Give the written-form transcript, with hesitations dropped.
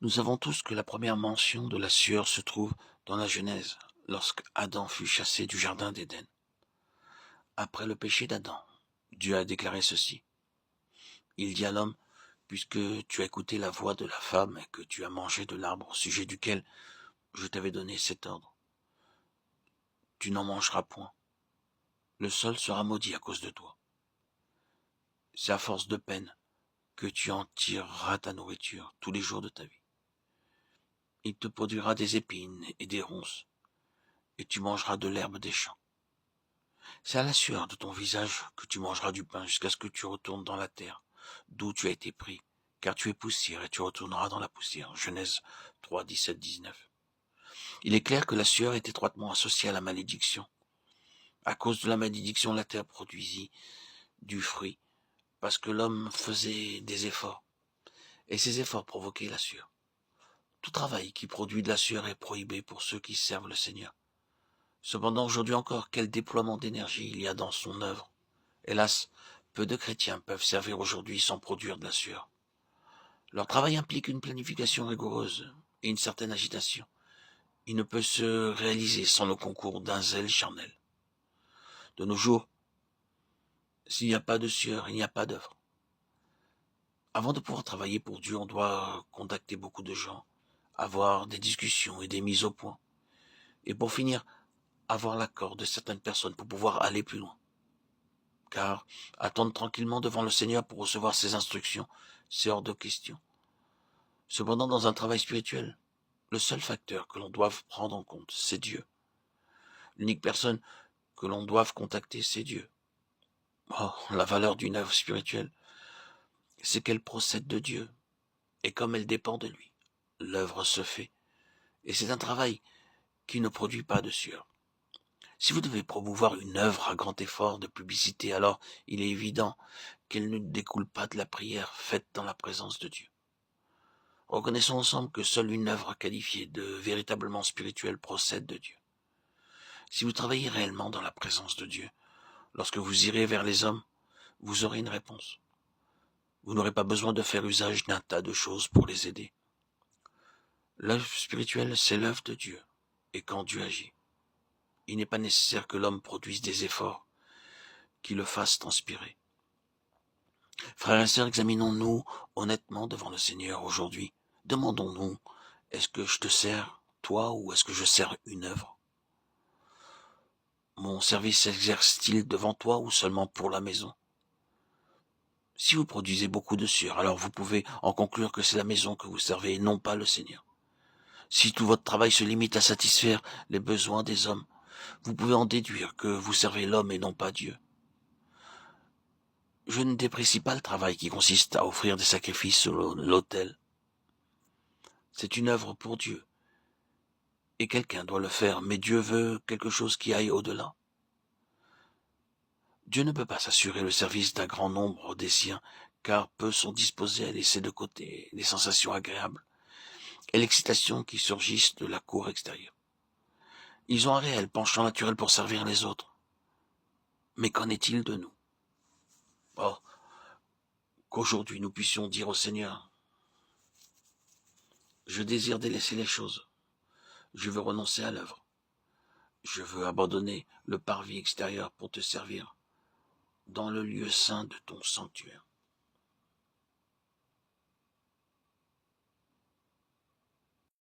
Nous savons tous que la première mention de la sueur se trouve dans la Genèse, lorsque Adam fut chassé du jardin d'Éden. Après le péché d'Adam, Dieu a déclaré ceci. Il dit à l'homme, puisque tu as écouté la voix de la femme et que tu as mangé de l'arbre au sujet duquel je t'avais donné cet ordre, tu n'en mangeras point. Le sol sera maudit à cause de toi. C'est à force de peine que tu en tireras ta nourriture tous les jours de ta vie. Il te produira des épines et des ronces, et tu mangeras de l'herbe des champs. C'est à la sueur de ton visage que tu mangeras du pain jusqu'à ce que tu retournes dans la terre, d'où tu as été pris, car tu es poussière et tu retourneras dans la poussière. Genèse 3, 17, 19. Il est clair que la sueur est étroitement associée à la malédiction. À cause de la malédiction, la terre produisit du fruit, parce que l'homme faisait des efforts, et ces efforts provoquaient la sueur. Tout travail qui produit de la sueur est prohibé pour ceux qui servent le Seigneur. Cependant, aujourd'hui encore, quel déploiement d'énergie il y a dans son œuvre. Hélas, peu de chrétiens peuvent servir aujourd'hui sans produire de la sueur. Leur travail implique une planification rigoureuse et une certaine agitation. Il ne peut se réaliser sans le concours d'un zèle charnel. De nos jours, s'il n'y a pas de sueur, il n'y a pas d'œuvre. Avant de pouvoir travailler pour Dieu, on doit contacter beaucoup de gens, avoir des discussions et des mises au point. Et pour finir, avoir l'accord de certaines personnes pour pouvoir aller plus loin. Car attendre tranquillement devant le Seigneur pour recevoir ses instructions, c'est hors de question. Cependant, dans un travail spirituel, le seul facteur que l'on doit prendre en compte, c'est Dieu. L'unique personne que l'on doit contacter, c'est Dieu. Oh, la valeur d'une œuvre spirituelle, c'est qu'elle procède de Dieu, et comme elle dépend de lui, l'œuvre se fait. Et c'est un travail qui ne produit pas de sueur. Si vous devez promouvoir une œuvre à grand effort de publicité, alors il est évident qu'elle ne découle pas de la prière faite dans la présence de Dieu. Reconnaissons ensemble que seule une œuvre qualifiée de véritablement spirituelle procède de Dieu. Si vous travaillez réellement dans la présence de Dieu, lorsque vous irez vers les hommes, vous aurez une réponse. Vous n'aurez pas besoin de faire usage d'un tas de choses pour les aider. L'œuvre spirituelle, c'est l'œuvre de Dieu. Et quand Dieu agit, il n'est pas nécessaire que l'homme produise des efforts qui le fassent transpirer. Frères et sœurs, examinons-nous honnêtement devant le Seigneur aujourd'hui. Demandons-nous, est-ce que je te sers, toi, ou est-ce que je sers une œuvre? Mon service s'exerce-t-il devant toi ou seulement pour la maison? Si vous produisez beaucoup de sueur, alors vous pouvez en conclure que c'est la maison que vous servez et non pas le Seigneur. Si tout votre travail se limite à satisfaire les besoins des hommes, vous pouvez en déduire que vous servez l'homme et non pas Dieu. Je ne déprécie pas le travail qui consiste à offrir des sacrifices sur l'autel. C'est une œuvre pour Dieu. Et quelqu'un doit le faire, mais Dieu veut quelque chose qui aille au-delà. Dieu ne peut pas s'assurer le service d'un grand nombre des siens, car peu sont disposés à laisser de côté les sensations agréables et l'excitation qui surgissent de la cour extérieure. Ils ont un réel penchant naturel pour servir les autres. Mais qu'en est-il de nous? Oh, qu'aujourd'hui nous puissions dire au Seigneur, je désire délaisser les choses, je veux renoncer à l'œuvre, je veux abandonner le parvis extérieur pour te servir dans le lieu saint de ton sanctuaire.